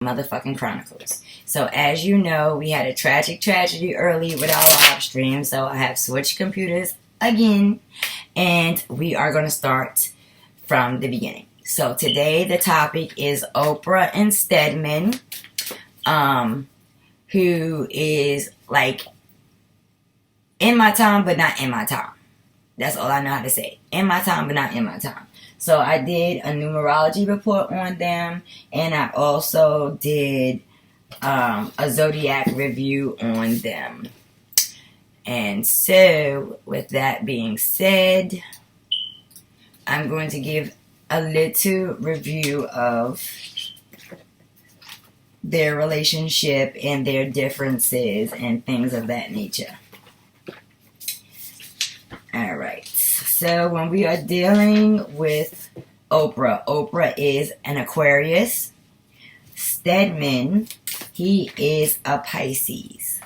motherfucking Chronicles. So as you know, we had a tragic tragedy early with our live stream, so I have switched computers again, and we are going to start from the beginning. So today the topic is Oprah and Stedman, who is like in my time but not in my time. That's all I know how to say. In my time but not in my time. So I did a numerology report on them, and I also did a Zodiac review on them. And so, with that being said, I'm going to give a little review of their relationship and their differences and things of that nature. Alright, so when we are dealing with Oprah is an Aquarius. Stedman, he is a Pisces.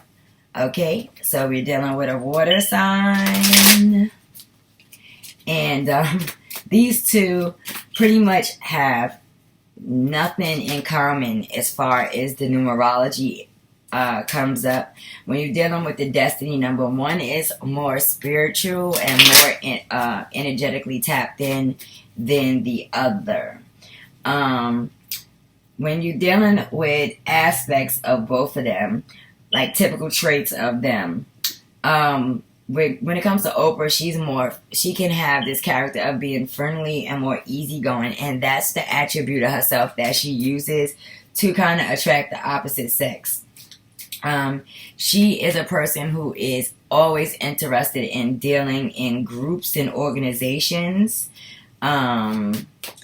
Okay, so we're dealing with a water sign. And these two pretty much have nothing in common as far as the numerology comes up. When you're dealing with the destiny number, one is more spiritual and more energetically tapped in than the other. When you're dealing with aspects of both of them, like typical traits of them, when it comes to Oprah, she can have this character of being friendly and more easygoing, and that's the attribute of herself that she uses to kind of attract the opposite sex. She is a person who is always interested in dealing in groups and organizations.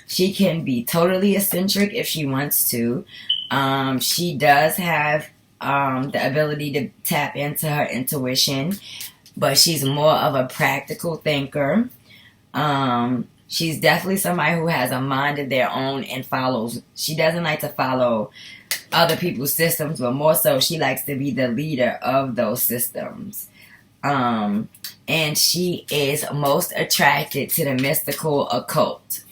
She can be totally eccentric if she wants to. She does have the ability to tap into her intuition, but she's more of a practical thinker. She's definitely somebody who has a mind of their own and follows. She doesn't like to follow other people's systems, but more so she likes to be the leader of those systems. And she is most attracted to the mystical occult.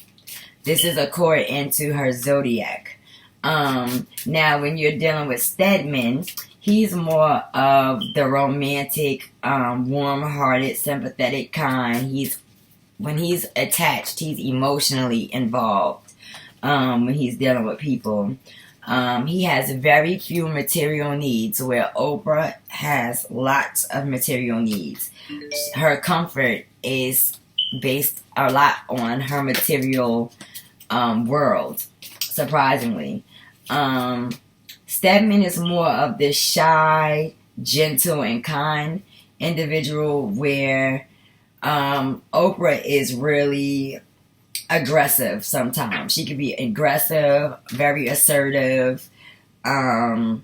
This is according to her zodiac. Now when you're dealing with Stedman, he's more of the romantic, warm-hearted, sympathetic kind. When he's attached, he's emotionally involved when he's dealing with people. He has very few material needs, where Oprah has lots of material needs. Her comfort is based a lot on her material world, surprisingly. Stedman is more of this shy, gentle, and kind individual, where Oprah is really aggressive sometimes. She can be aggressive, very assertive, and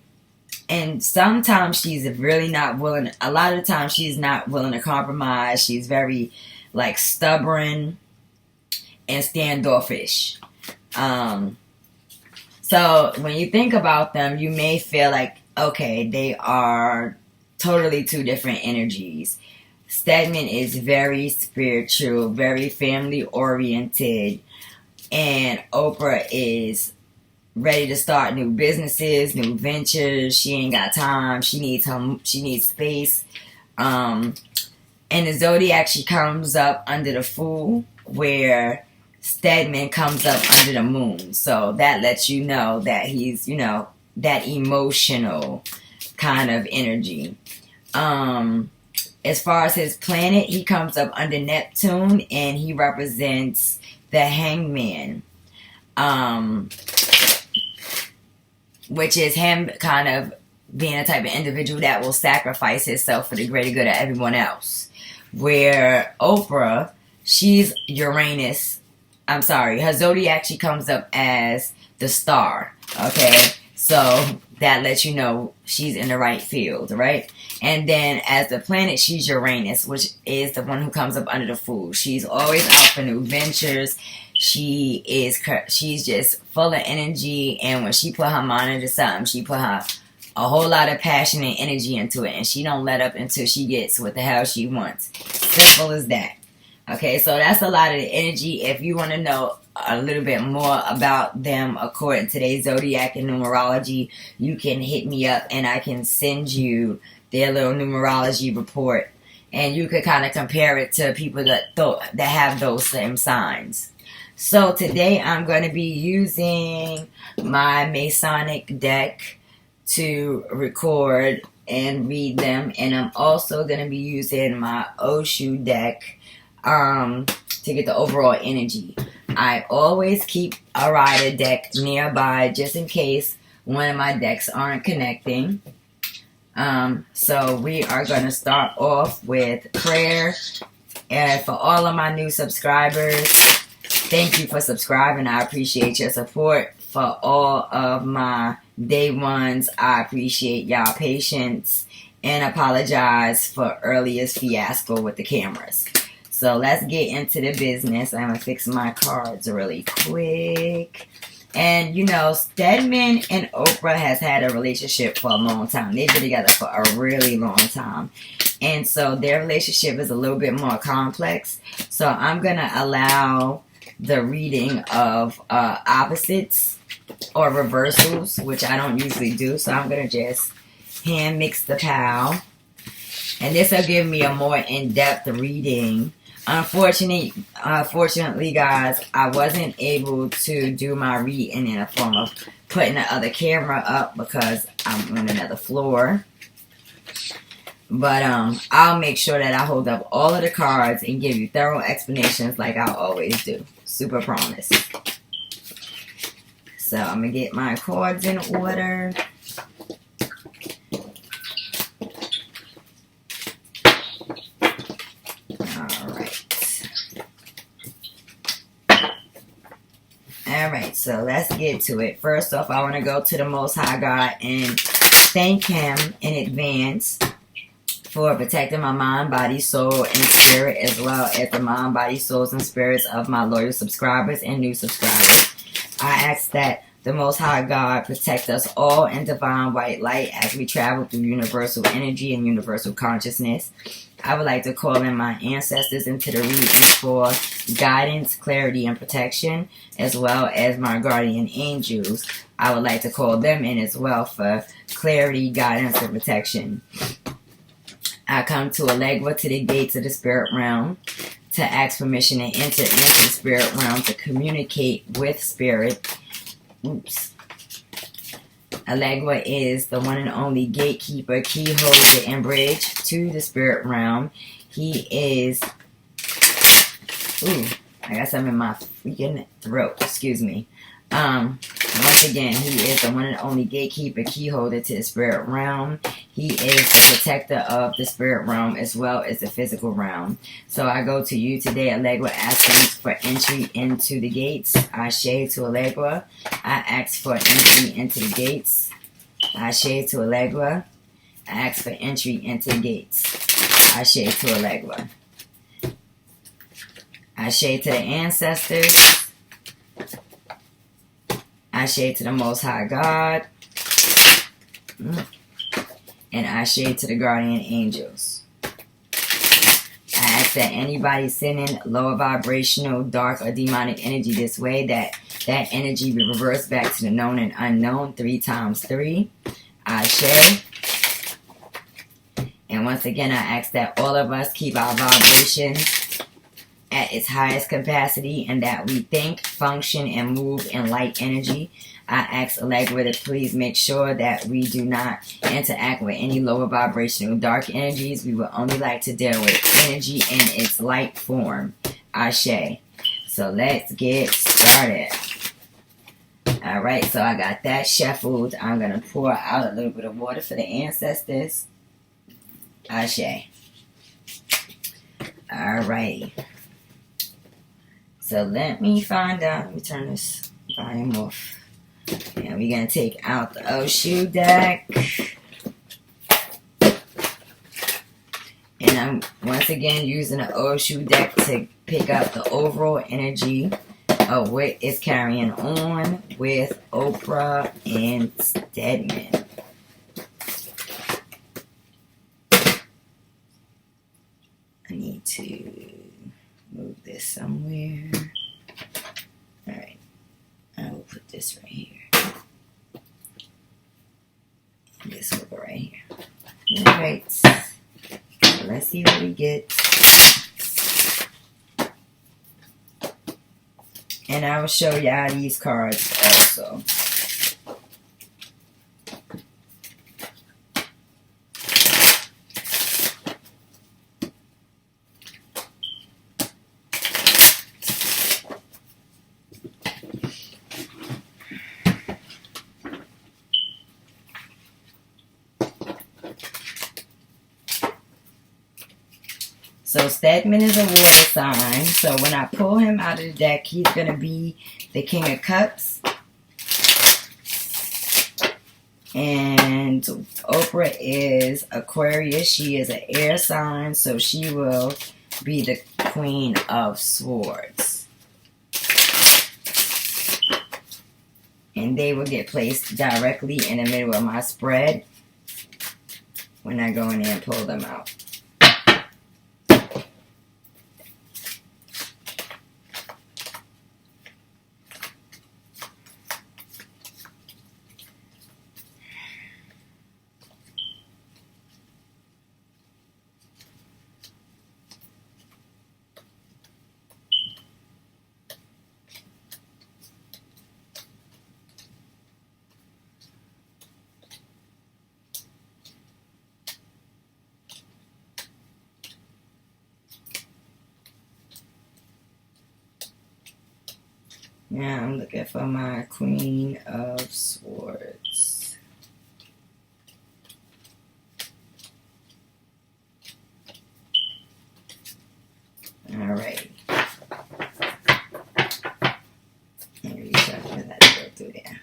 sometimes she's really not willing. A lot of the times she's not willing to compromise. She's very like stubborn and standoffish. So when you think about them, you may feel like, okay, they are totally two different energies. Stedman is very spiritual, very family oriented, and Oprah is ready to start new businesses, new ventures. She ain't got time. She needs space. And the zodiac, she comes up under the Fool, where Stedman comes up under the Moon. So that lets you know that he's, that emotional kind of energy. As far as his planet, he comes up under Neptune, and he represents the Hangman, which is him kind of being a type of individual that will sacrifice himself for the greater good of everyone else. Where Oprah, she's Uranus. I'm sorry, her zodiac, she comes up as the Star. Okay, so that lets you know she's in the right field, right? And then as the planet, she's Uranus, which is the one who comes up under the Fool. She's always out for new ventures. She's just full of energy, and when she put her mind into something, she put a whole lot of passion and energy into it, and she don't let up until she gets what the hell she wants. Simple as that. Okay, so that's a lot of the energy. If you want to know a little bit more about them according to their Zodiac and Numerology, you can hit me up and I can send you their little numerology report. And you could kind of compare it to people that have those same signs. So today I'm going to be using my Masonic deck to record and read them. And I'm also going to be using my Oshu deck to get the overall energy. I always keep a rider deck nearby just in case one of my decks aren't connecting. So we are going to start off with prayer. And for all of my new subscribers, thank you for subscribing. I appreciate your support. For all of my day ones, I appreciate y'all patience and apologize for earliest fiasco with the cameras. So let's get into the business. I'm going to fix my cards really quick. And, you know, Stedman and Oprah has had a relationship for a long time. They've been together for a really long time. And so their relationship is a little bit more complex. So I'm going to allow the reading of opposites or reversals, which I don't usually do. So I'm going to just hand mix the pile. And this will give me a more in-depth reading. Unfortunately, guys, I wasn't able to do my reading in a form of putting the other camera up because I'm on another floor. But I'll make sure that I hold up all of the cards and give you thorough explanations like I always do. Super promise. So I'm going to get my cards in order. Alright, so let's get to it. First off, I want to go to the Most High God and thank Him in advance for protecting my mind, body, soul, and spirit, as well as the mind, body, souls, and spirits of my loyal subscribers and new subscribers. I ask that the Most High God protect us all in divine white light as we travel through universal energy and universal consciousness. I would like to call in my ancestors into the reading for guidance, clarity, and protection, as well as my guardian angels. I would like to call them in as well for clarity, guidance, and protection. I come to Allegra to the gates of the spirit realm to ask permission to enter into the spirit realm to communicate with spirit. Oops. Allegra is the one and only gatekeeper, key holder, and bridge to the spirit realm. He is... Ooh, I got something in my freaking throat. Excuse me. Once again, he is the one and only gatekeeper, key holder to the spirit realm. He is the protector of the spirit realm as well as the physical realm. So I go to you today, Allegra, asking for entry into the gates. I shade to Allegra. I ask for entry into the gates. I shade to Allegra. I ask for entry into the gates. I shade to Allegra. I shade to the ancestors. I shade to the Most High God. And I shade to the guardian angels. I ask that anybody sending lower vibrational, dark, or demonic energy this way, that energy be reversed back to the known and unknown 3 times 3. I share. And once again, I ask that all of us keep our vibrations at its highest capacity and that we think, function, and move in light energy. I ask Allegra to please make sure that we do not interact with any lower vibrational dark energies. We would only like to deal with energy in its light form. Ashe. So let's get started. Alright, so I got that shuffled. I'm going to pour out a little bit of water for the ancestors. Ashe. Alright. So let me find out. Let me turn this volume off. And we're going to take out the Oshu deck. And I'm once again using the Oshu deck to pick up the overall energy of what is carrying on with Oprah and Stedman. I need to move this somewhere. this over right here. Alright. So let's see what we get. And I will show y'all these cards also. So Stedman is a water sign. So when I pull him out of the deck, he's going to be the King of Cups. And Oprah is Aquarius. She is an air sign. So she will be the Queen of Swords. And they will get placed directly in the middle of my spread when I go in there and pull them out. Now I'm looking for my Queen of Swords. Alright. Maybe that to go through there.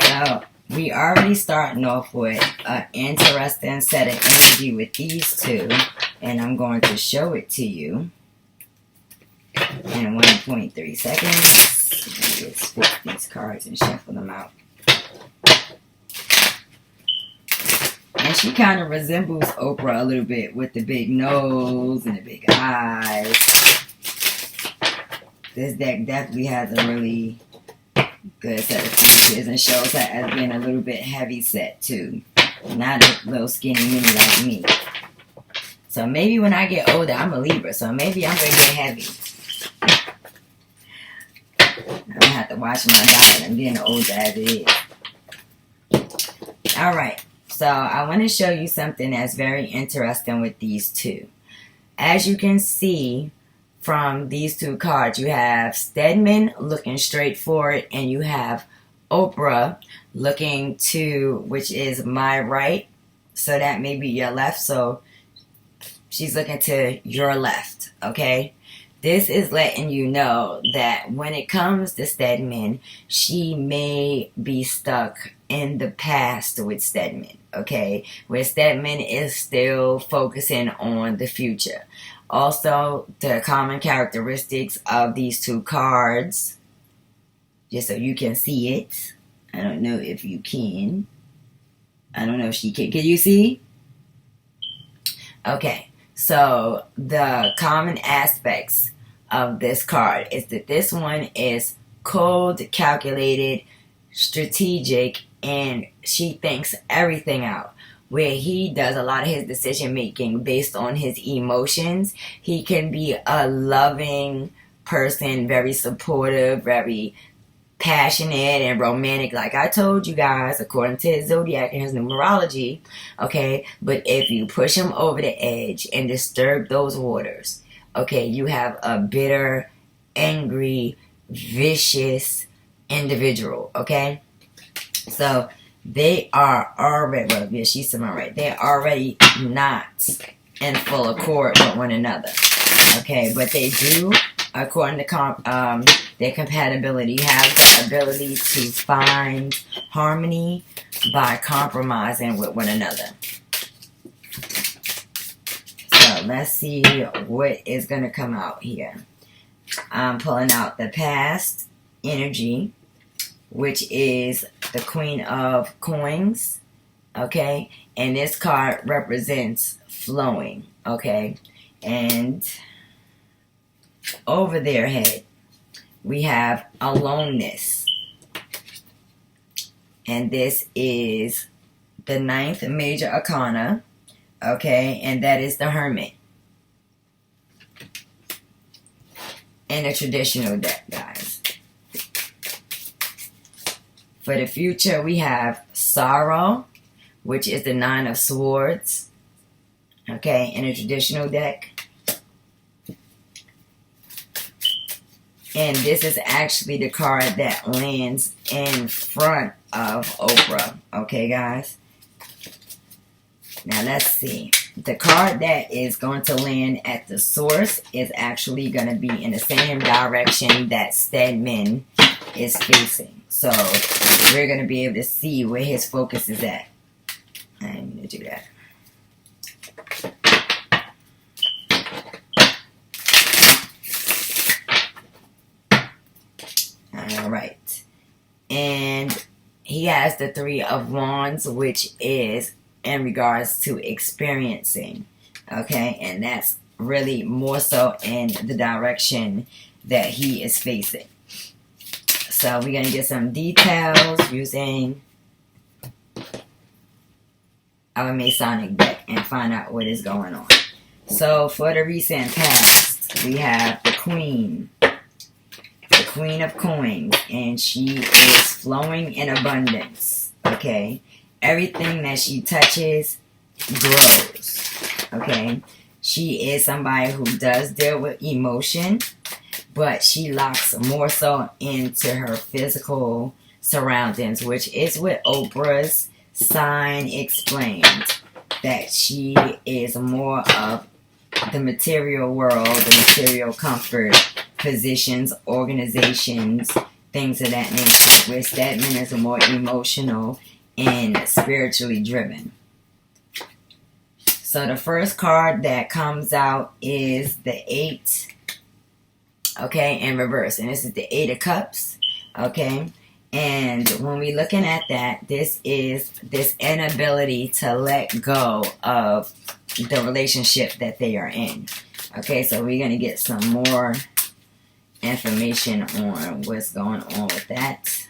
So we already starting off with an interesting set of energy with these two, and I'm going to show it to you in 1.3 seconds. Just flip these cards and shuffle them out. And she kind of resembles Oprah a little bit with the big nose and the big eyes. This deck definitely has a really good set of features and shows her as being a little bit heavy set too. Not a little skinny mini like me. So maybe when I get older, I'm a Libra, so maybe I'm going to get heavy. I'm going to have to watch my diet. I'm getting older as it is. Alright, so I want to show you something that's very interesting with these two. As you can see from these two cards, you have Stedman looking straight forward, and you have Oprah looking to, which is my right. So that may be your left. So she's looking to your left, okay? This is letting you know that when it comes to Stedman, she may be stuck in the past with Stedman, okay? Where Stedman is still focusing on the future. Also, the common characteristics of these two cards, just so you can see it. I don't know if you can. I don't know if she can. Can you see? Okay. So, the common aspects of this card is that this one is cold, calculated, strategic, and she thinks everything out. Where he does a lot of his decision making based on his emotions. He can be a loving person, very supportive, very passionate and romantic, like I told you guys, according to his Zodiac and his Numerology, okay? But if you push him over the edge and disturb those waters, okay, you have a bitter, angry, vicious individual, okay? So they are already, well, yeah, she's to my right, they're already not in full accord with one another, okay? But they do, according to their compatibility, have the ability to find harmony by compromising with one another. So let's see what is going to come out here. I'm pulling out the past energy, which is the Queen of Coins, okay? And this card represents flowing, okay? And over their head, we have aloneness. And this is the 9th major arcana, okay, and that is the Hermit. In a traditional deck, guys. For the future, we have Sorrow, which is the 9 of Swords, okay, in a traditional deck. And this is actually the card that lands in front of Oprah, okay, guys? Now, let's see. The card that is going to land at the source is actually going to be in the same direction that Stedman is facing. So, we're going to be able to see where his focus is at. I'm going to do that. Alright. And he has the 3 of Wands, which is in regards to experiencing, okay, and that's really more so in the direction that he is facing. So we're going to get some details using our Masonic deck and find out what is going on. So for the recent past, we have the Queen of Coins, and she is flowing in abundance, okay? Everything that she touches grows, okay? She is somebody who does deal with emotion, but she locks more so into her physical surroundings, which is what Oprah's sign explained, that she is more of the material world, the material comfort, positions, organizations, things of that nature, where Stedman is more emotional and spiritually driven. So the first card that comes out is the 8, okay, in reverse. And this is the 8 of Cups, okay. And when we're looking at that, this is this inability to let go of the relationship that they are in. Okay, so we're going to get some more information on what's going on with that.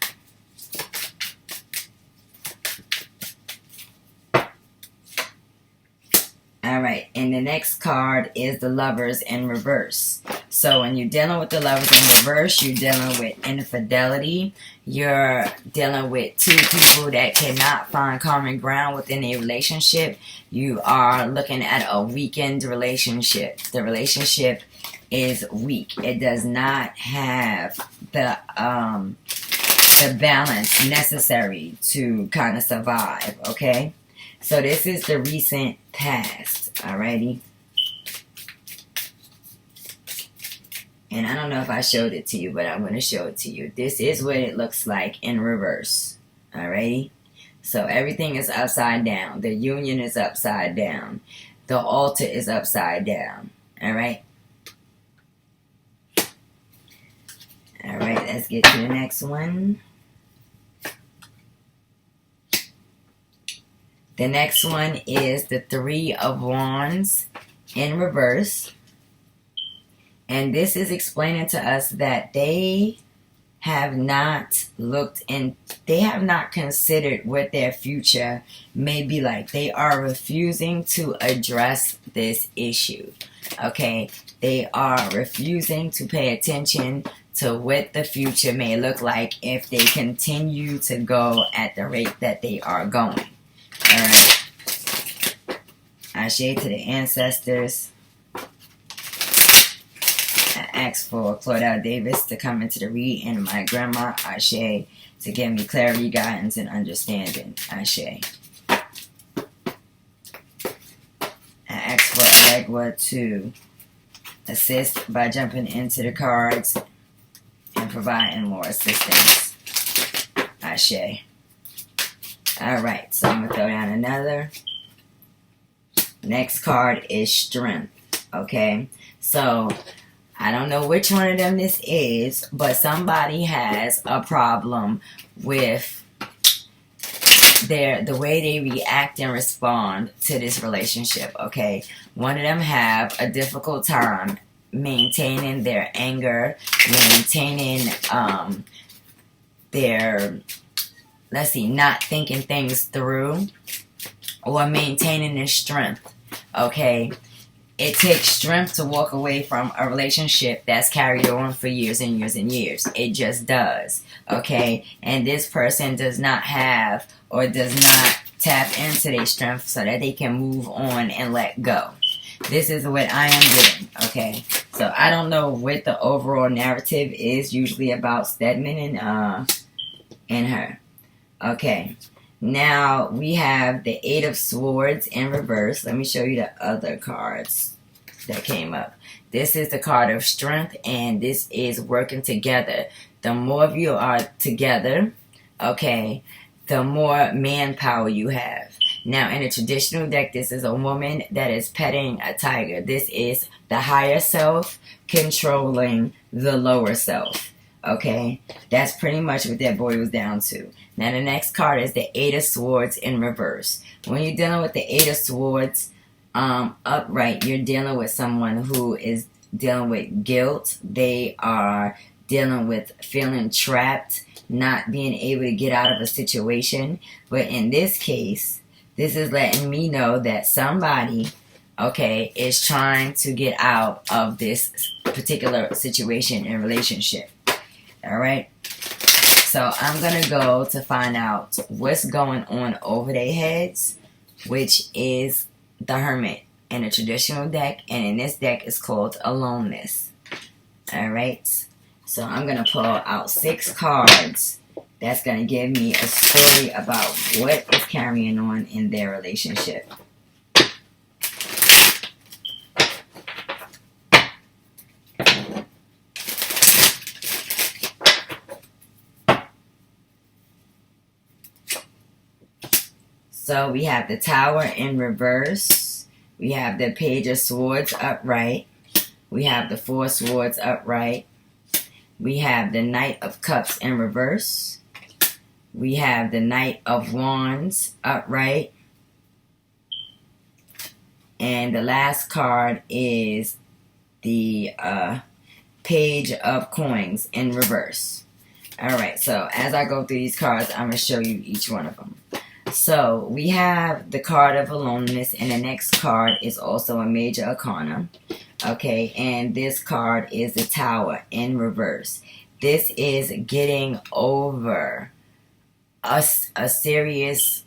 Alright, and the next card is the Lovers in reverse. So when you're dealing with the Lovers in reverse, you're dealing with infidelity. You're dealing with 2 people that cannot find common ground within a relationship. You are looking at a weakened relationship. The relationship is weak. It does not have the balance necessary to kind of survive, okay? So this is the recent past, alrighty? And I don't know if I showed it to you, but I'm going to show it to you. This is what it looks like in reverse, alrighty? So everything is upside down. The union is upside down. The altar is upside down, alright? Alright, let's get to the next one. The next one is the 3 of Wands in reverse. And this is explaining to us that they have not looked and they have not considered what their future may be like. They are refusing to address this issue. Okay? They are refusing to pay attention to what the future may look like if they continue to go at the rate that they are going. Alright. Ashe to the ancestors. I asked for Claudette Davis to come into the read, and my grandma, Ashe, to give me clarity, guidance, and understanding. Ashe. I asked for Elegua to assist by jumping into the cards and providing more assistance. Ashe. Alright, so I'm going to throw down another. Next card is Strength. Okay, so I don't know which one of them this is, but somebody has a problem with the way they react and respond to this relationship. Okay, one of them have a difficult time maintaining their anger, maintaining their let's see, not thinking things through or maintaining their strength. Okay, it takes strength to walk away from a relationship that's carried on for years and years and years. It just does. Okay, and this person does not have or does not tap into their strength so that they can move on and let go. This is what I am doing. Okay, so I don't know what the overall narrative is usually about Stedman and her. Okay, now we have the Eight of Swords in reverse. Let me show you the other cards that came up. This is the card of strength, and this is working together. The more of you are together, okay, the more manpower you have. Now, in a traditional deck, this is a woman that is petting a tiger. This is the higher self controlling the lower self. Okay, that's pretty much what that boils down to. Now, the next card is the Eight of Swords in reverse. When you're dealing with the Eight of Swords upright, you're dealing with someone who is dealing with guilt. They are dealing with feeling trapped, not being able to get out of a situation. But in this case, this is letting me know that somebody, okay, is trying to get out of this particular situation and relationship. All right. So I'm going to go to find out what's going on over their heads, which is the Hermit in a traditional deck. And in this deck, it's called Aloneness. All right. So I'm going to pull out 6 cards. That's going to give me a story about what is carrying on in their relationship. So we have the Tower in reverse. We have the Page of Swords upright. We have the Four Swords upright. We have the Knight of Cups in reverse. We have the Knight of Wands upright. And the last card is the Page of Coins in reverse. Alright, so as I go through these cards, I'm going to show you each one of them. So we have the card of Aloneness, and the next card is also a major arcana. Okay, and this card is the Tower in reverse. This is getting over a serious,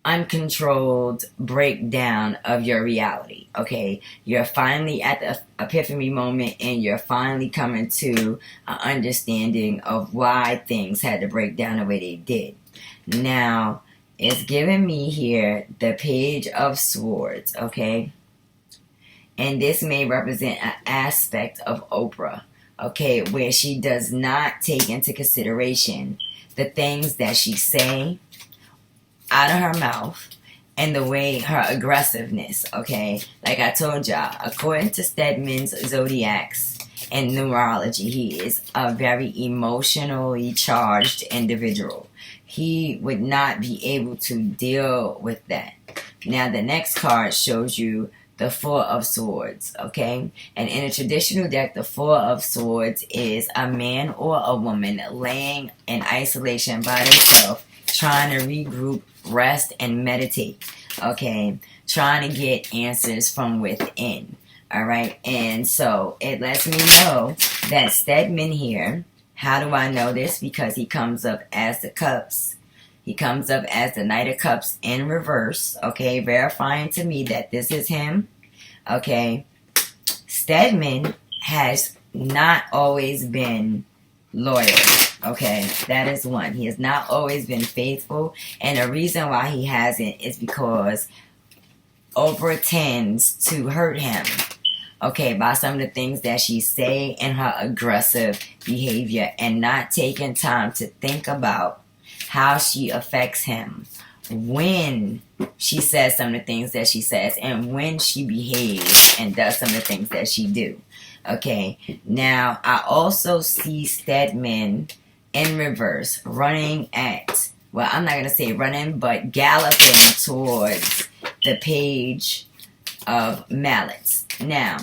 uncontrolled breakdown of your reality. Okay, you're finally at the epiphany moment, and you're finally coming to an understanding of why things had to break down the way they did. Now, it's giving me here the Page of Swords, okay? And this may represent an aspect of Oprah, okay, where she does not take into consideration the things that she say out of her mouth and the way her aggressiveness, okay? Like I told y'all, according to Stedman's Zodiacs and Numerology, he is a very emotionally charged individual. He would not be able to deal with that. Now, the next card shows you the Four of Swords, okay? And in a traditional deck, the Four of Swords is a man or a woman laying in isolation by themselves, trying to regroup, rest, and meditate, okay? Trying to get answers from within, all right? And so it lets me know that Stedman here, how do I know this? Because he comes up as the Cups. He comes up as the Knight of Cups in reverse, okay? Verifying to me that this is him, okay? Stedman has not always been loyal, okay? That is one. He has not always been faithful, and the reason why he hasn't is because Oprah tends to hurt him, okay, by some of the things that she say and her aggressive behavior, and not taking time to think about how she affects him when she says some of the things that she says and when she behaves and does some of the things that she do. Okay, now I also see Stedman in reverse running at, well, I'm not going to say running, but galloping towards the Page of Mallets. Now,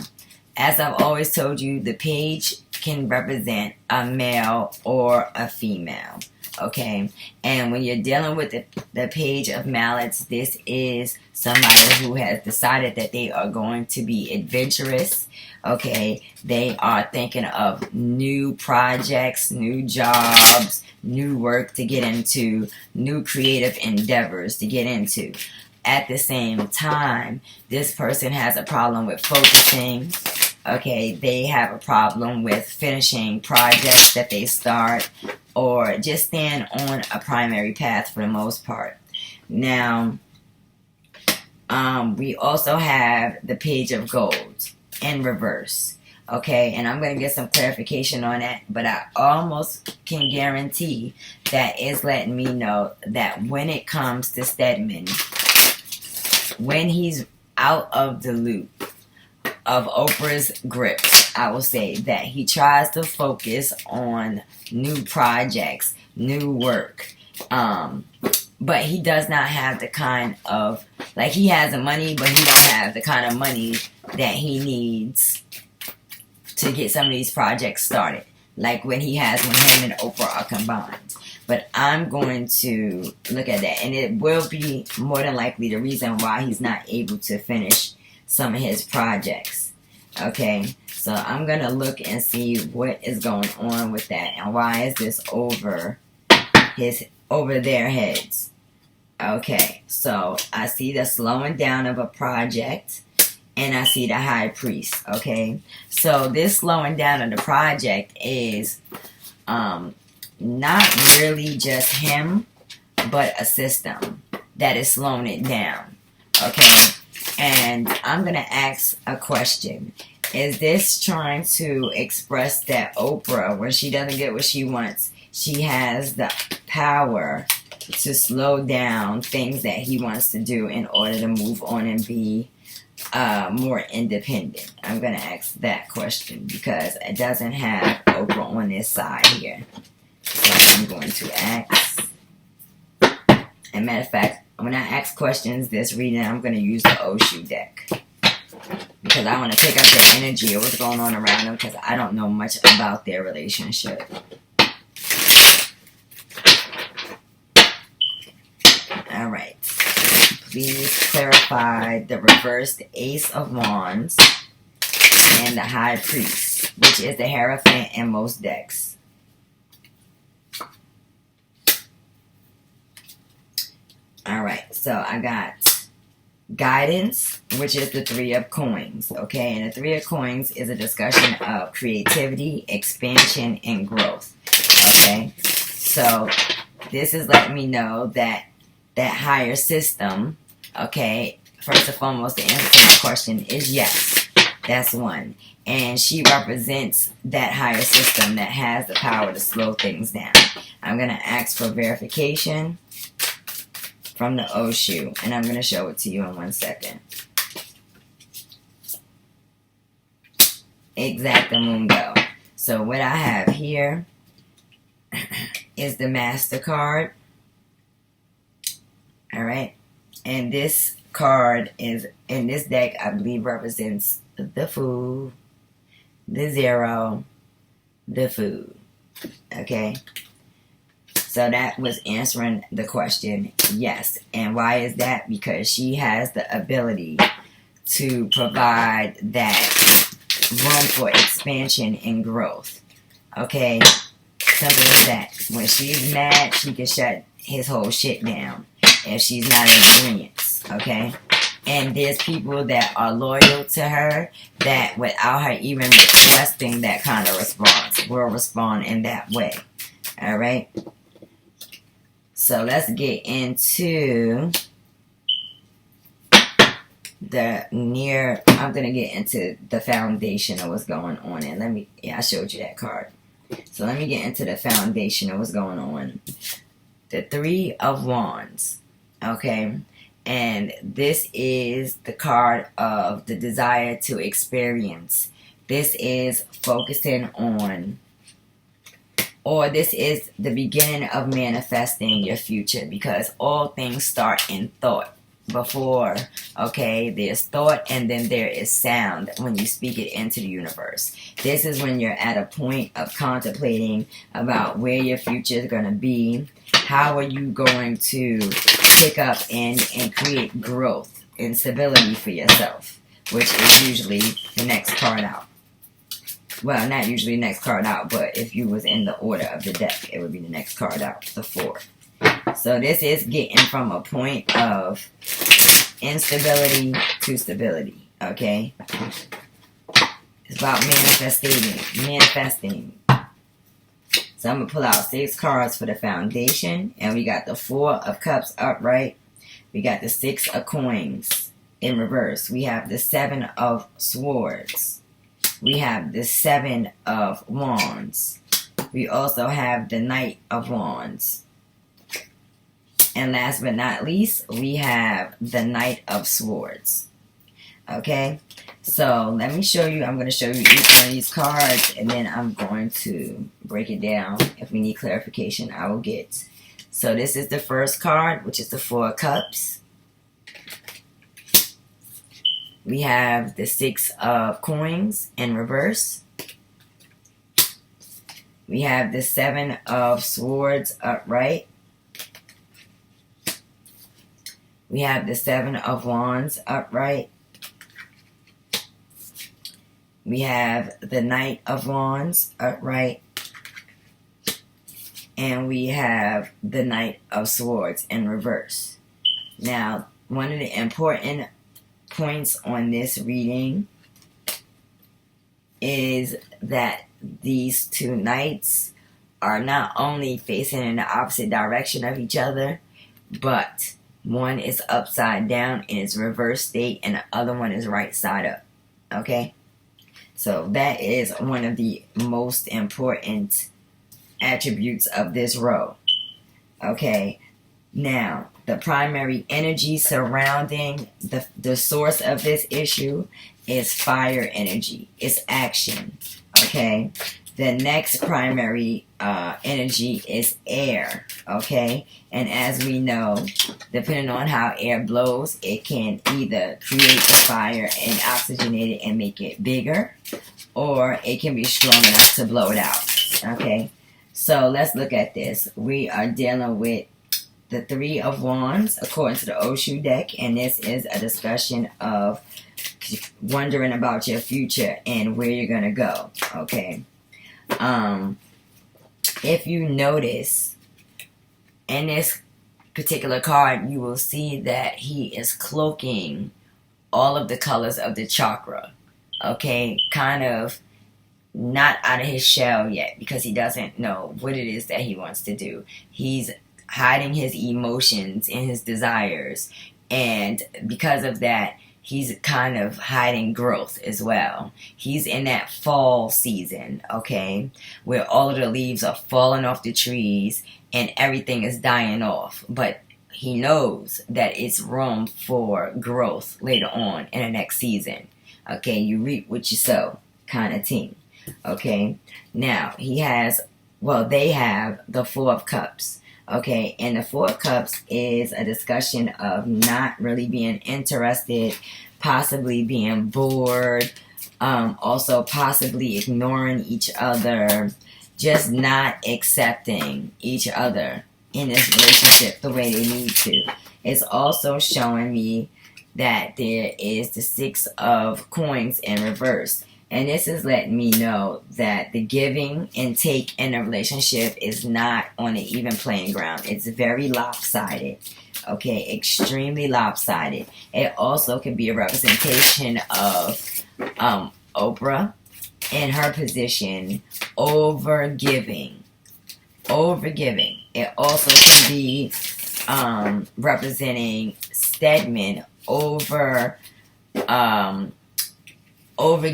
as I've always told you, the page can represent a male or a female. Okay, and when you're dealing with the Page of Mallets, this is somebody who has decided that they are going to be adventurous. Okay, they are thinking of new projects, new jobs, new work to get into, new creative endeavors to get into. At the same time, this person has a problem with focusing. Okay, they have a problem with finishing projects that they start, or just staying on a primary path for the most part. Now, we also have the Page of Gold in reverse. Okay, and I'm going to get some clarification on that, but I almost can guarantee that is letting me know that when it comes to Stedman, when he's out of the loop of Oprah's grip, I will say that he tries to focus on new projects, new work, but he does not have the kind of, like, he has the money, but he don't have the kind of money that he needs to get some of these projects started, like when him and Oprah are combined. But I'm going to look at that, and it will be more than likely the reason why he's not able to finish some of his projects. Okay, so I'm going to look and see what is going on with that, and why is this over their heads. Okay, so I see the slowing down of a project, and I see the High Priest. Okay, so this slowing down of the project is not really just him, but a system that is slowing it down. Okay, and I'm going to ask a question. Is this trying to express that Oprah, when she doesn't get what she wants, she has the power to slow down things that he wants to do in order to move on and be more independent? I'm going to ask that question because it doesn't have Oprah on this side here. So I'm going to ask. And matter of fact, when I ask questions this reading, I'm going to use the Oshu deck, because I want to pick up their energy or what's going on around them, because I don't know much about their relationship. Alright. Please clarify the reversed Ace of Wands and the High Priest, which is the Hierophant in most decks. Alright, so I got Guidance, which is the Three of Coins. Okay, and the Three of Coins is a discussion of creativity, expansion, and growth. Okay, so this is letting me know that that higher system, okay, first and foremost, the answer to my question is yes. That's one. And she represents that higher system that has the power to slow things down. I'm going to ask for verification from the Oshu, and I'm going to show it to you in 1 second. Exactamundo. So what I have here is the Master card. Alright. And this card is, in this deck, I believe represents the Fool, the Zero, the Food. Okay. So that was answering the question, yes. And why is that? Because she has the ability to provide that room for expansion and growth. Okay? Something like that. When she's mad, she can shut his whole shit down if she's not in agreement. Okay? And there's people that are loyal to her that without her even requesting that kind of response will respond in that way. Alright? So let's get into I'm going to get into the foundation of what's going on. And I showed you that card. So let me get into the foundation of what's going on. The Three of Wands. Okay. And this is the card of the desire to experience. This is focusing on, or this is the beginning of manifesting your future, because all things start in thought. before, okay? There's thought, and then there is sound when you speak it into the universe. This is when you're at a point of contemplating about where your future is going to be. How are you going to pick up and create growth and stability for yourself, which is usually the next card out. Well, not usually the next card out, but if you was in the order of the deck, it would be the next card out, the 4. So this is getting from a point of instability to stability, okay? It's about manifesting. So I'm going to pull out 6 cards for the foundation, and we got the 4 of Cups upright. We got the 6 of Coins in reverse. We have the 7 of Swords. We have the 7 of Wands. We also have the Knight of Wands. And last but not least, we have the Knight of Swords. Okay? So, let me show you. I'm going to show you each one of these cards, and then I'm going to break it down. If we need clarification, I will get. So, this is the first card, which is the 4 of Cups. We have the 6 of Coins in reverse. We have the 7 of Swords upright. We have the 7 of Wands upright. We have the Knight of Wands upright. And we have the Knight of Swords in reverse. Now, one of the important points on this reading is that these 2 knights are not only facing in the opposite direction of each other, but one is upside down in its reverse state and the other one is right side up. Okay? So that is one of the most important attributes of this row. Okay? Now, the primary energy surrounding the source of this issue is fire energy. It's action. Okay? The next primary energy is air. Okay? And as we know, depending on how air blows, it can either create the fire and oxygenate it and make it bigger, or it can be strong enough to blow it out. Okay? So let's look at this. We are dealing with the 3 of Wands, according to the Oshu deck, and this is a discussion of wondering about your future and where you're going to go, okay? If you notice, in this particular card, you will see that he is cloaking all of the colors of the chakra, okay? Kind of not out of his shell yet, because he doesn't know what it is that he wants to do. He's hiding his emotions and his desires, and because of that, he's kind of hiding growth as well. He's in that fall season, okay, where all of the leaves are falling off the trees and everything is dying off, but he knows that it's room for growth later on in the next season. Okay, you reap what you sow kind of thing. Okay, now they have the 4 of Cups. Okay, and the 4 of Cups is a discussion of not really being interested, possibly being bored, also possibly ignoring each other, just not accepting each other in this relationship the way they need to. It's also showing me that there is the 6 of Coins in reverse. And this is letting me know that the giving and take in a relationship is not on an even playing ground. It's very lopsided. Okay, extremely lopsided. It also could be a representation of Oprah in her position over giving. It also can be representing Stedman over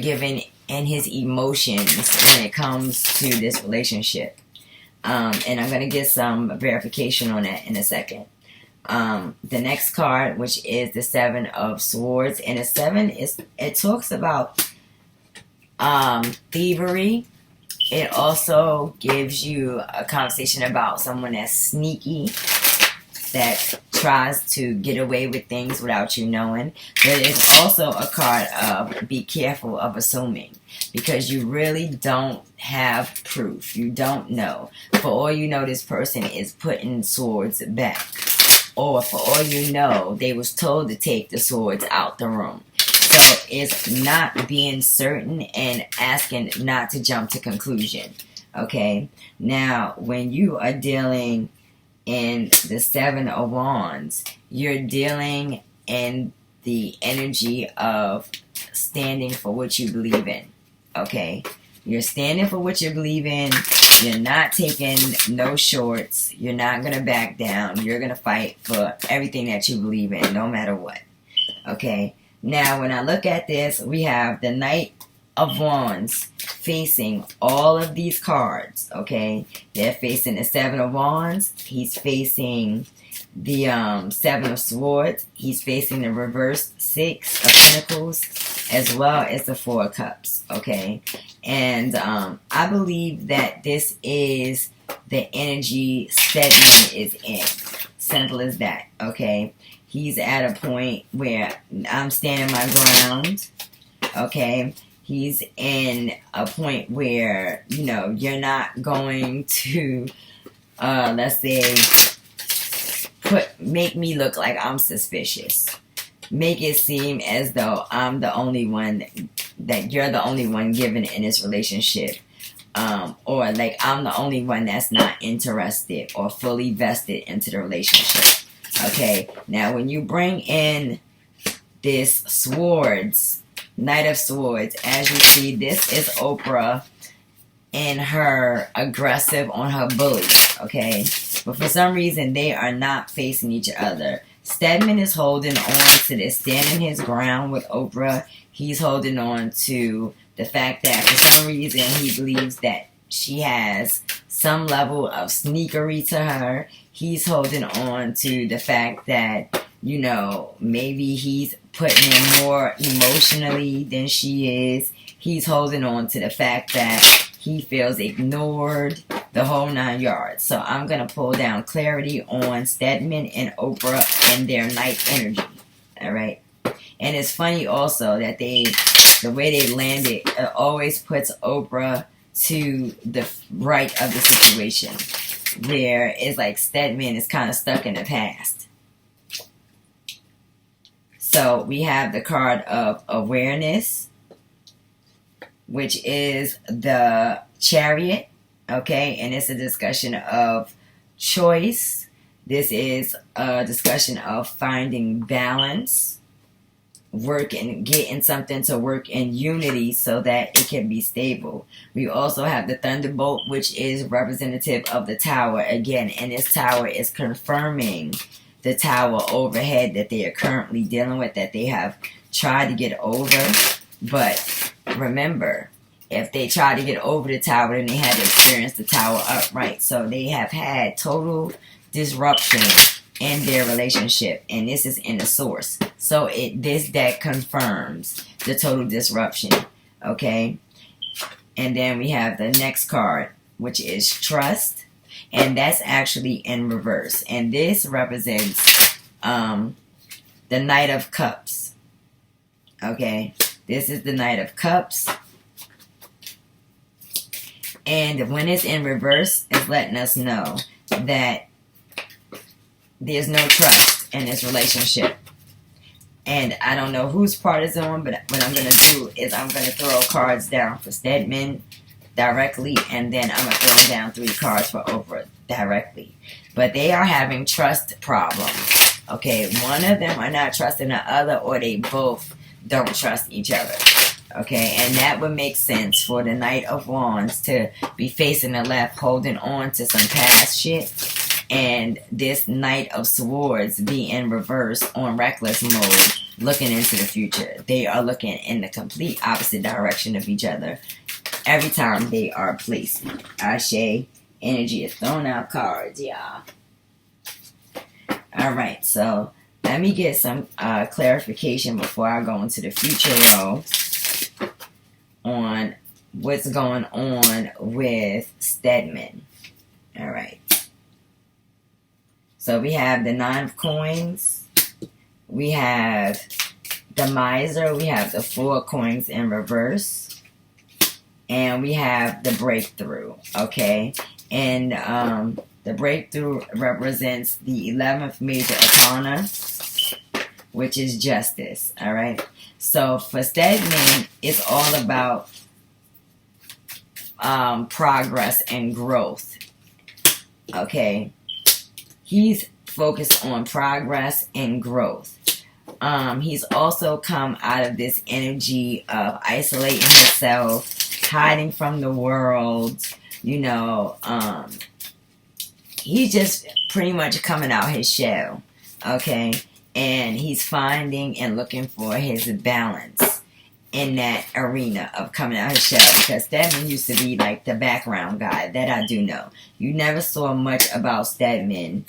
giving and his emotions when it comes to this relationship. And I'm going to get some verification on that in a second. The next card, which is the 7 of Swords, and the 7 it talks about thievery. It also gives you a conversation about someone that's sneaky, that tries to get away with things without you knowing. But it's also a card of be careful of assuming, because you really don't have proof. You don't know. For all you know, this person is putting swords back. Or for all you know, they was told to take the swords out the room. So it's not being certain and asking not to jump to conclusion. Okay? Now, when you are dealing in the Seven of Wands, you're dealing in the energy of standing for what you believe in. Okay? You're standing for what you believe in. You're not taking no shorts. You're not going to back down. You're going to fight for everything that you believe in, no matter what. Okay? Now, when I look at this, we have the Knight of Wands facing all of these cards. Okay? They're facing the Seven of Wands. He's facing the Seven of Swords. He's facing the reversed Six of Pentacles, as well as the Four of Cups. Okay? And I believe that this is the energy Stedman is in. Simple as that. Okay? He's at a point where I'm standing my ground. Okay? He's in a point where, you know, you're not going to, let's say, make me look like I'm suspicious. Make it seem as though I'm the only one, that you're the only one given in this relationship. Or like I'm the only one that's not interested or fully vested into the relationship. Okay, now when you bring in this Swords, Knight of Swords, as you see, this is Oprah and her aggressive on her bully. Okay, but for some reason they are not facing each other. Stedman is holding on to this, standing his ground with Oprah. He's holding on to the fact that for some reason he believes that she has some level of sneakery to her. He's holding on to the fact that, you know, maybe he's putting in more emotionally than she is. He's holding on to the fact that he feels ignored, the whole 9 yards. So I'm going to pull down clarity on Stedman and Oprah and their night energy. Alright? And it's funny also that the way they landed, it always puts Oprah to the right of the situation, where it's like Stedman is kind of stuck in the past. So we have the card of awareness, which is the Chariot. Okay, and it's a discussion of choice. This is a discussion of finding balance, getting something to work in unity so that it can be stable. We also have the Thunderbolt, which is representative of the tower again, and this tower is confirming the tower overhead that they are currently dealing with, that they have tried to get over. But remember, if they try to get over the tower, then they had to experience the tower upright. So they have had total disruption in their relationship, and this is in the source. So this deck confirms the total disruption. Okay, and then we have the next card, which is Trust, and that's actually in reverse. And this represents the Knight of Cups. Okay, this is the Knight of Cups. And when it's in reverse, it's letting us know that there's no trust in this relationship. And I don't know whose part is on, but what I'm going to do is I'm going to throw cards down for Stedman directly, and then I'm going to throw down 3 cards for Oprah directly. But they are having trust problems. Okay, one of them are not trusting the other, or they both don't trust each other. Okay, and that would make sense for the Knight of Wands to be facing the left, holding on to some past shit, and this Knight of Swords be in reverse on reckless mode, looking into the future. They are looking in the complete opposite direction of each other every time they are placed. Ashe energy is throwing out cards, y'all. Alright, so let me get some clarification before I go into the future row on what's going on with Stedman. Alright. So we have the 9 of coins. We have the miser. We have the 4 coins in reverse. And we have the breakthrough. Okay. And the breakthrough represents the 11th major arcana, which is justice. Alright. So for Stedman, it's all about progress and growth. Okay. He's focused on progress and growth. He's also come out of this energy of isolating himself, hiding from the world, you know. He's just pretty much coming out his shell, okay? And he's finding and looking for his balance in that arena of coming out his shell, because Stedman used to be like the background guy, that I do know. You never saw much about Stedman,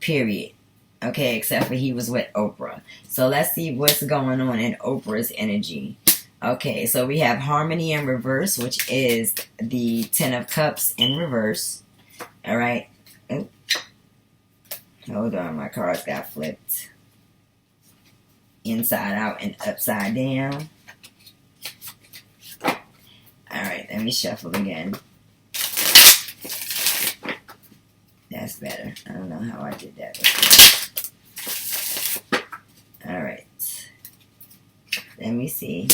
period. Okay, except for he was with Oprah. So let's see what's going on in Oprah's energy. Okay, so we have harmony in reverse, which is the 10 of cups in reverse. Alright. Hold on, my cards got flipped. Inside out and upside down. Alright, let me shuffle again. That's better. I don't know how I did that before. Alright. Let me see.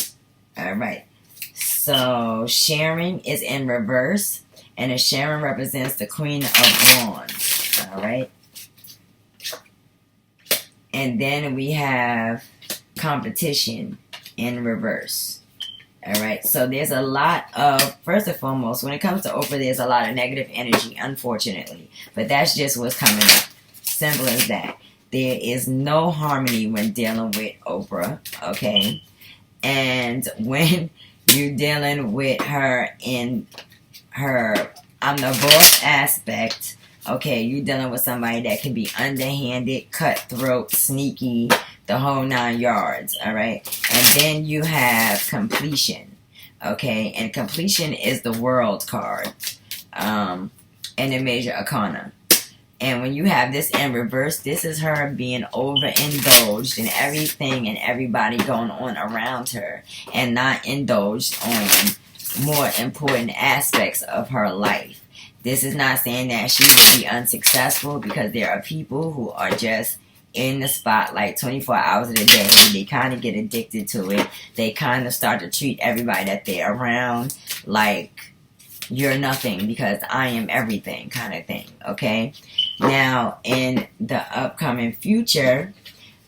Alright. So, sharing is in reverse. And the sharing represents the Queen of Wands. Alright. And then we have competition in reverse. Alright. So, there's a lot of, first and foremost, when it comes to Oprah, there's a lot of negative energy, unfortunately. But that's just what's coming up. Simple as that. There is no harmony when dealing with Oprah, okay? And when you're dealing with her in her I'm the boss aspect, okay, you're dealing with somebody that can be underhanded, cutthroat, sneaky, the whole 9 yards, alright? And then you have completion, okay? And completion is the world card and the major arcana. And when you have this in reverse, this is her being overindulged in everything and everybody going on around her, and not indulged on more important aspects of her life. This is not saying that she will be unsuccessful, because there are people who are just in the spotlight 24 hours of the day. They kind of get addicted to it. They kind of start to treat everybody that they're around like you're nothing because I am everything kind of thing, okay? Now, in the upcoming future,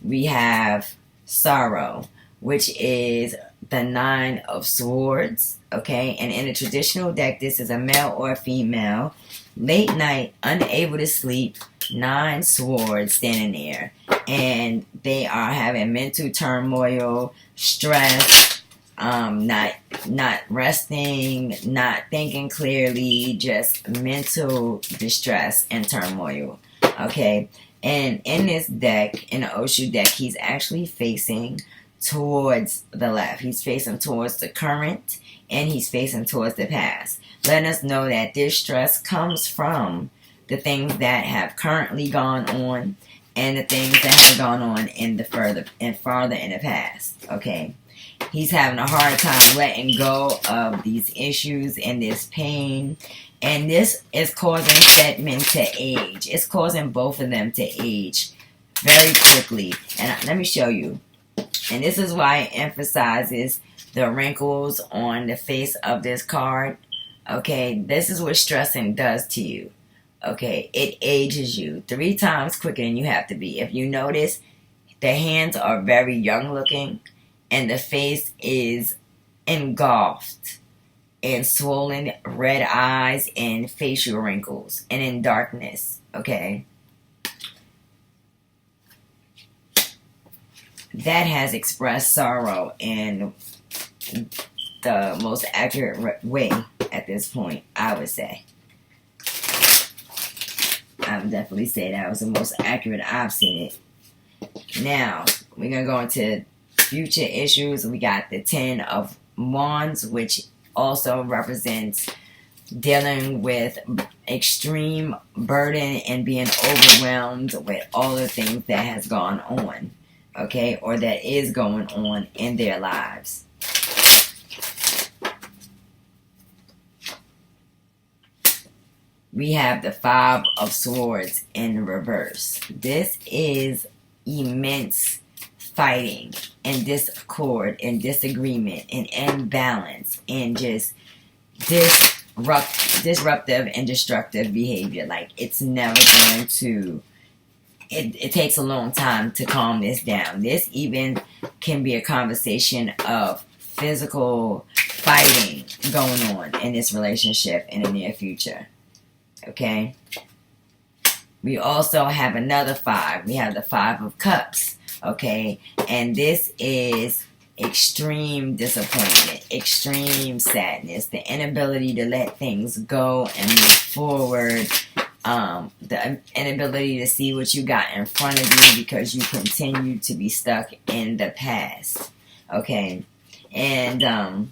we have sorrow, which is the 9 of swords, okay? And in a traditional deck, this is a male or a female. Late night, unable to sleep, 9 swords standing there. And they are having mental turmoil, stress, not resting, not thinking clearly, just mental distress and turmoil, okay? And in this deck, in the Oshu deck, he's actually facing towards the left. He's facing towards the current, and he's facing towards the past, letting us know that this stress comes from the things that have currently gone on and the things that have gone on in the farther in the past, okay? He's having a hard time letting go of these issues and this pain. And this is causing Stedman to age. It's causing both of them to age very quickly. And let me show you. And this is why it emphasizes the wrinkles on the face of this card. Okay, this is what stressing does to you. Okay, it ages you 3 times quicker than you have to be. If you notice, the hands are very young looking. And the face is engulfed in swollen red eyes and facial wrinkles and in darkness, okay? That has expressed sorrow in the most accurate way at this point, I would say. I would definitely say that was the most accurate I've seen it. Now, we're going to go into future issues. We got the 10 of Wands, which also represents dealing with extreme burden and being overwhelmed with all the things that has gone on, okay, or that is going on in their lives. We have the Five of Swords in reverse. This is immense fighting and discord and disagreement and imbalance and just disruptive and destructive behavior. Like, it's never going to, it takes a long time to calm this down. This even can be a conversation of physical fighting going on in this relationship in the near future. Okay? We also have another five. We have the Five of Cups. Okay? And this is extreme disappointment, extreme sadness, the inability to let things go and move forward, the inability to see what you got in front of you because you continue to be stuck in the past. Okay? And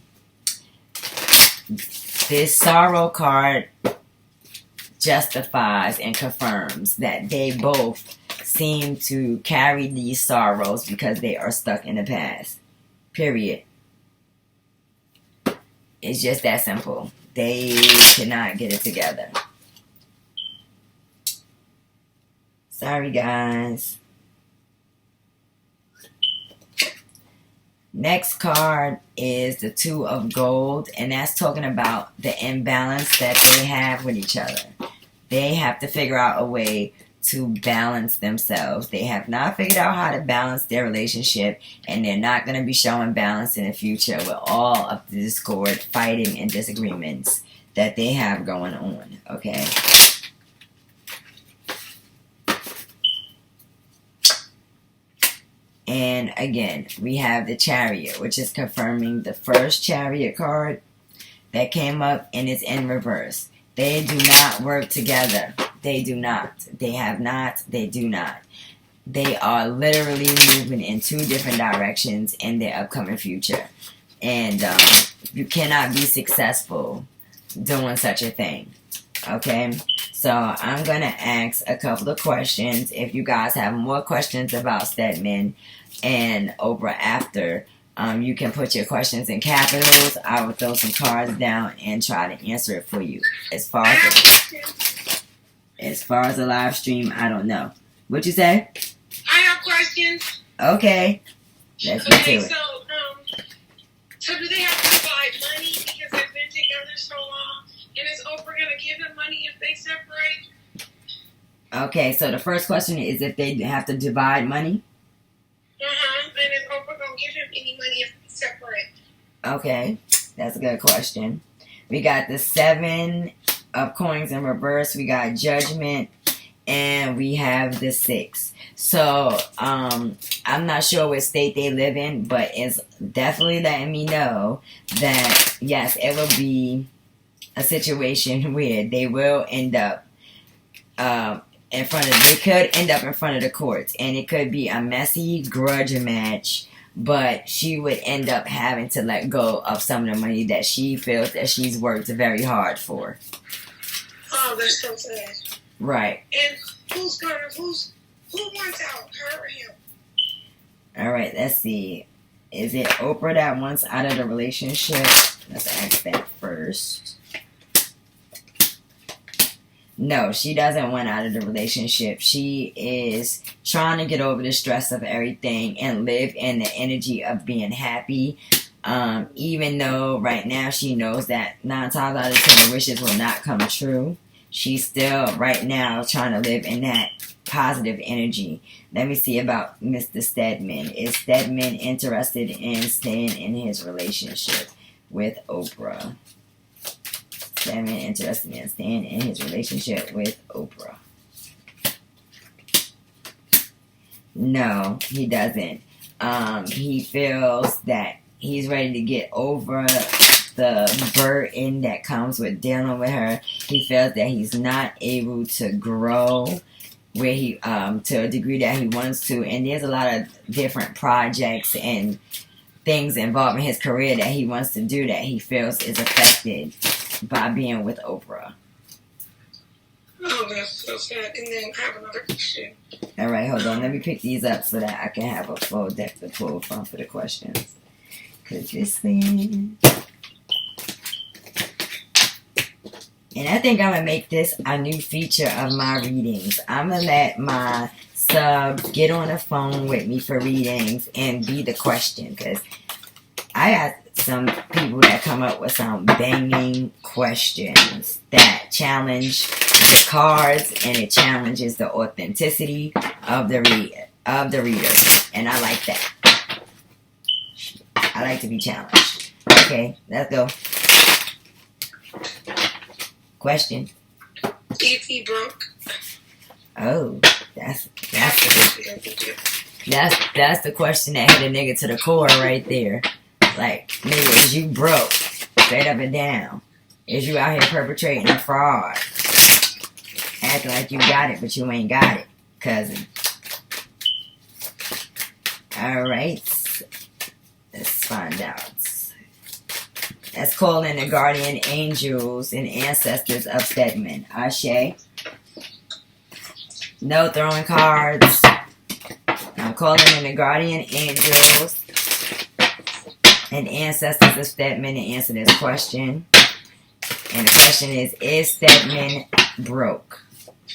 this Sorrow card justifies and confirms that they both seem to carry these sorrows because they are stuck in the past. Period. It's just that simple. They cannot get it together. Sorry, guys. Next card is the Two of Gold, and that's talking about the imbalance that they have with each other. They have to figure out a way to balance themselves. They have not figured out how to balance their relationship, and they're not going to be showing balance in the future with all of the discord, fighting, and disagreements that they have going on. Okay? And again, we have the Chariot, which is confirming the first Chariot card that came up, and it's in reverse. They do not work together. They do not. They have not. They do not. They are literally moving in two different directions in their upcoming future. And you cannot be successful doing such a thing. Okay? So I'm going to ask a couple of questions. If you guys have more questions about Stedman and Oprah after, you can put your questions in capitals. I will throw some cards down and try to answer it for you. As far as the live stream, I don't know. What'd you say? I have questions. Okay. Let's get to it. So do they have to divide money because they've been together so long? And is Oprah going to give them money if they separate? Okay, so the first question is if they have to divide money. And is Oprah going to give him any money if they separate? Okay, that's a good question. We got the Seven of Coins in reverse. We got Judgment. And we have the Six. So, I'm not sure what state they live in, but it's definitely letting me know that, yes, it will be a situation where they will end up they could end up in front of the courts, and it could be a messy grudge match, but she would end up having to let go of some of the money that she feels that she's worked very hard for. Oh, that's so sad. Right. And who wants out, her or him? All right, let's see. Is it Oprah that wants out of the relationship? Let's ask that first. No, she doesn't want out of the relationship. She is trying to get over the stress of everything and live in the energy of being happy. Even though right now she knows that 9 times out of 10 wishes will not come true. She's still right now trying to live in that positive energy. Let me see about Mr. Stedman. Is Stedman interested in staying in his relationship with Oprah? Stedman interested in staying in his relationship with Oprah? No, he doesn't. He feels that he's ready to get over the burden that comes with dealing with her. He feels that he's not able to grow where he to a degree that he wants to, and there's a lot of different projects and things involving his career that he wants to do that he feels is affected by being with Oprah. Oh, that's so sad. And then I have another question. All right, hold on. Let me pick these up so that I can have a full deck to pull from for the questions. Because this thing... And I think I'm going to make this a new feature of my readings. I'm going to let my subs get on the phone with me for readings and be the question. Because I got some people that come up with some banging questions that challenge the cards, and it challenges the authenticity of the reader. And I like that. I like to be challenged. Okay, let's go. Question. Is he broke? Oh, that's the question that hit a nigga to the core right there. Like, nigga, is you broke? Straight up and down. Is you out here perpetrating a fraud? Acting like you got it, but you ain't got it, cousin. Alright. Let's find out. Let's call in the guardian angels and ancestors of Stedman. Ashe. No throwing cards. I'm calling in the guardian angels and ancestors of Stedman to answer this question. And the question is Stedman broke?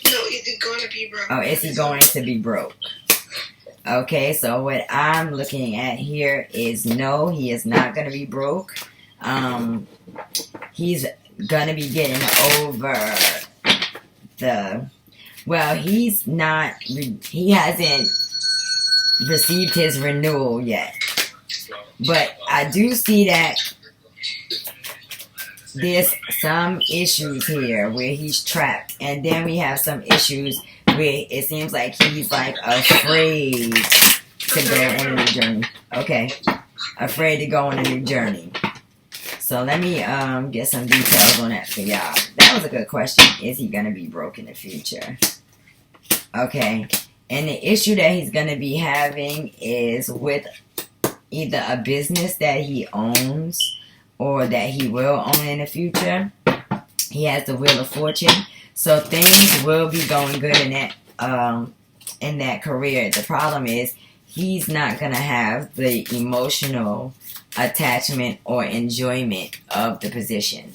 No, is he going to be broke? Oh, is he going to be broke? Okay, so what I'm looking at here is no, he is not going to be broke. He's gonna be getting over he hasn't received his renewal yet. But I do see that there's some issues here where he's trapped. And then we have some issues where it seems like he's like afraid to go on a new journey. Okay. Afraid to go on a new journey. So let me get some details on that for y'all. That was a good question. Is he going to be broke in the future? Okay. And the issue that he's going to be having is with either a business that he owns or that he will own in the future. He has the Wheel of Fortune. So things will be going good in that career. The problem is he's not going to have the emotional attachment or enjoyment of the position.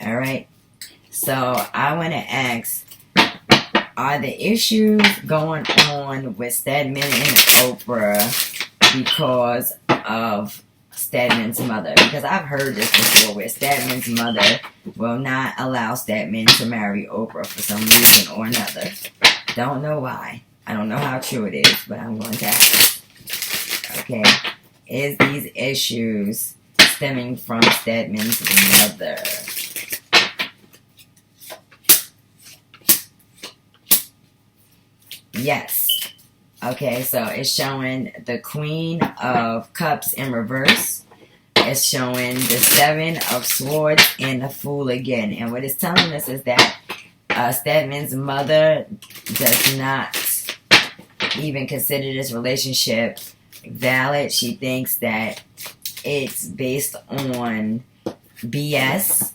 Alright? So I want to ask, are the issues going on with Stedman and Oprah because of Stedman's mother? Because I've heard this before where Stedman's mother will not allow Stedman to marry Oprah for some reason or another. Don't know why. I don't know how true it is, but I'm going to ask. Okay. Is these issues stemming from Stedman's mother? Yes. Okay, so it's showing the Queen of Cups in reverse. It's showing the Seven of Swords and the Fool again. And what it's telling us is that Stedman's mother does not even consider this relationship valid. She thinks that it's based on BS.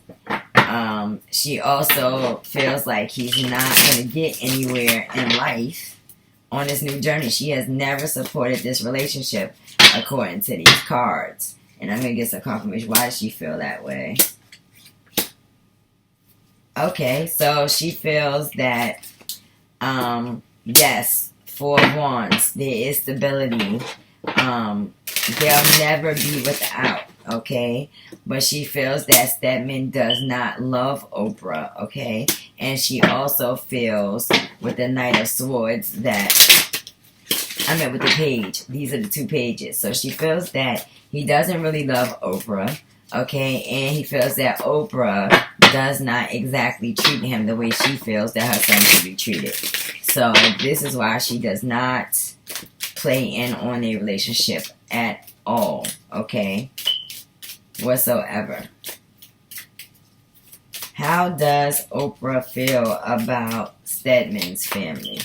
She also feels like he's not going to get anywhere in life on this new journey. She has never supported this relationship according to these cards. And I'm going to get some confirmation. Why does she feel that way? Okay, so she feels that, yes, Four of Wands, there is stability. They'll never be without, okay? But she feels that Stedman does not love Oprah, okay? And she also feels with the Knight of Swords that, with the page. These are the two pages. So she feels that he doesn't really love Oprah, okay? And he feels that Oprah does not exactly treat him the way she feels that her son should be treated. So this is why she does not play in on a relationship at all, okay? Whatsoever. How does Oprah feel about Stedman's family?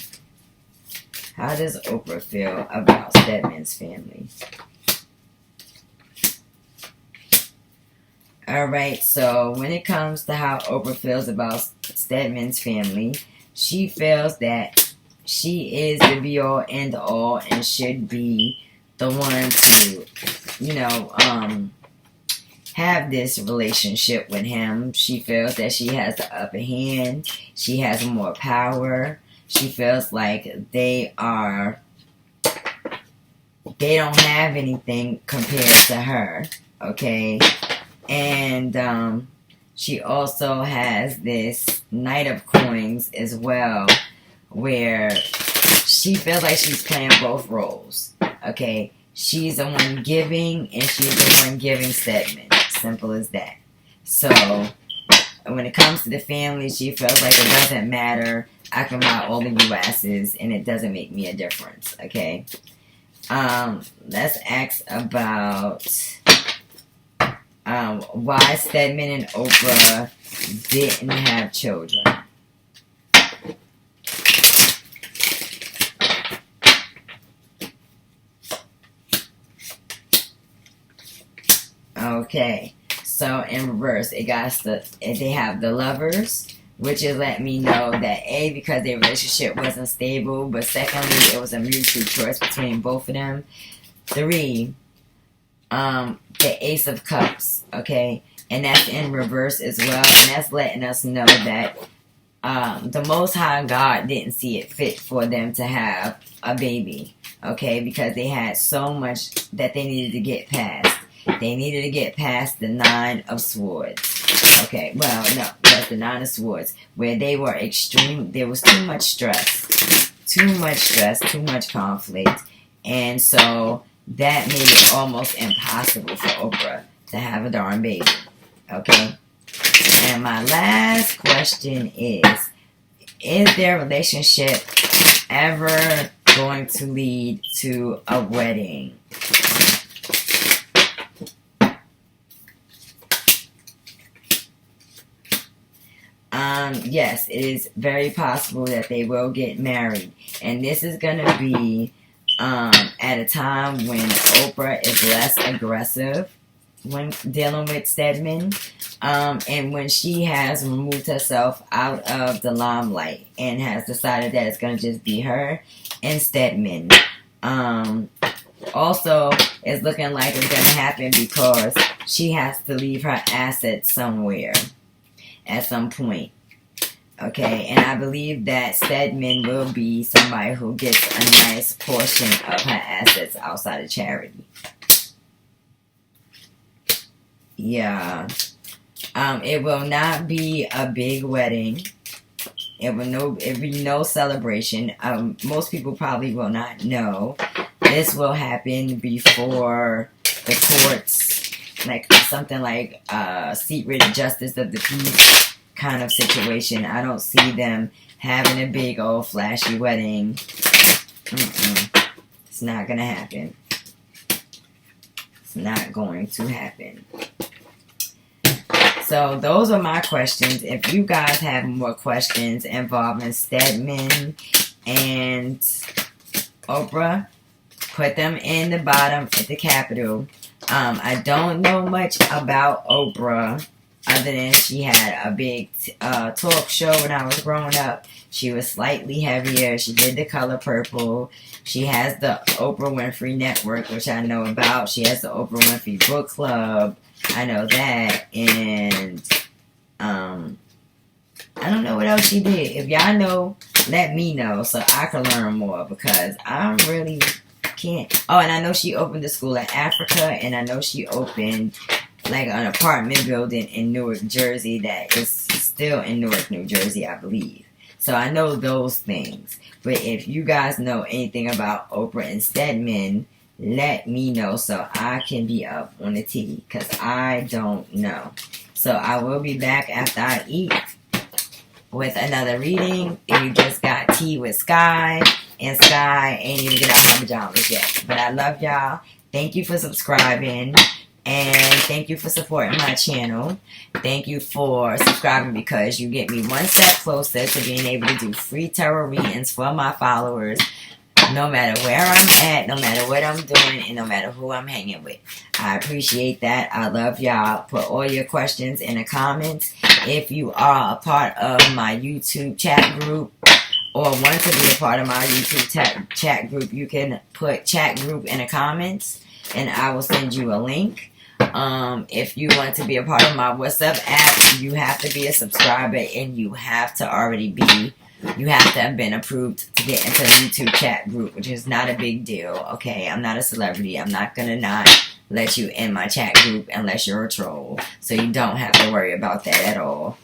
How does Oprah feel about Stedman's family? Alright, so when it comes to how Oprah feels about Stedman's family, she feels that she is the be-all, end-all, and should be the one to, have this relationship with him. She feels that she has the upper hand. She has more power. She feels like they don't have anything compared to her, okay? And she also has this Knight of Coins as well, where she feels like she's playing both roles, okay? She's the one giving, and she's the one giving Stedman. Simple as that. So, when it comes to the family, she feels like it doesn't matter. I can buy all of you asses, and it doesn't make me a difference, okay? Let's ask about why Stedman and Oprah didn't have children. Okay, so in reverse, they have the Lovers, which is letting me know that A, because their relationship wasn't stable, but secondly, it was a mutual choice between both of them. 3, the Ace of Cups, okay, and that's in reverse as well, and that's letting us know that the Most High God didn't see it fit for them to have a baby, okay, because they had so much that they needed to get past. They needed to get past the 9 of Swords. Okay, well, no, that's the 9 of Swords, where they were there was too much stress, too much conflict, and so that made it almost impossible for Oprah to have a darn baby. Okay? And my last question is their relationship ever going to lead to a wedding? Yes, it is very possible that they will get married. And this is going to be at a time when Oprah is less aggressive when dealing with Stedman. And when she has removed herself out of the limelight and has decided that it's going to just be her and Stedman. Also, it's looking like it's going to happen because she has to leave her assets somewhere at some point. Okay, and I believe that Stedman will be somebody who gets a nice portion of her assets outside of charity. Yeah. It will not be a big wedding. It will be no celebration. Most people probably will not know. This will happen before the courts, like something like secret justice of the peace kind of situation. I don't see them having a big old flashy wedding. It's not gonna happen. It's not going to happen. So those are my questions. If you guys have more questions involving Stedman and Oprah, put them in the bottom at the Capitol. I don't know much about Oprah other than she had a big talk show when I was growing up. She was slightly heavier. She did The Color Purple. She has the Oprah Winfrey Network, which I know about. She has the Oprah Winfrey Book Club. I know that. And I don't know what else she did. If y'all know, let me know so I can learn more, because I really can't. Oh, and I know she opened a school in Africa, and I know she opened like an apartment building in Newark, Jersey that is still in Newark, New Jersey, I believe. So I know those things. But if you guys know anything about Oprah and Stedman, let me know so I can be up on the tea, because I don't know. So I will be back after I eat with another reading. You just got tea with Sky, and Sky ain't even get out her pajamas yet. But I love y'all. Thank you for subscribing. And thank you for supporting my channel. Thank you for subscribing, because you get me one step closer to being able to do free tarot readings for my followers no matter where I'm at, no matter what I'm doing, and no matter who I'm hanging with. I appreciate that. I love y'all. Put all your questions in the comments. If you are a part of my YouTube chat group, or want to be a part of my YouTube chat group, you can put chat group in the comments, and I will send you a link. If you want to be a part of my WhatsApp app, you have to be a subscriber, and you have to have been approved to get into the YouTube chat group, which is not a big deal, okay? I'm not a celebrity. I'm not gonna not let you in my chat group unless you're a troll. So you don't have to worry about that at all.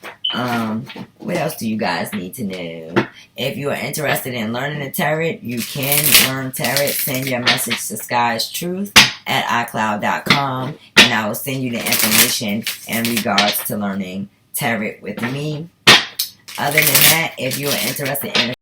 What else do you guys need to know? If you are interested in learning the tarot, you can learn tarot. Send your message to skyestruth@icloud.com, and I will send you the information in regards to learning tarot with me. Other than that, if you are interested in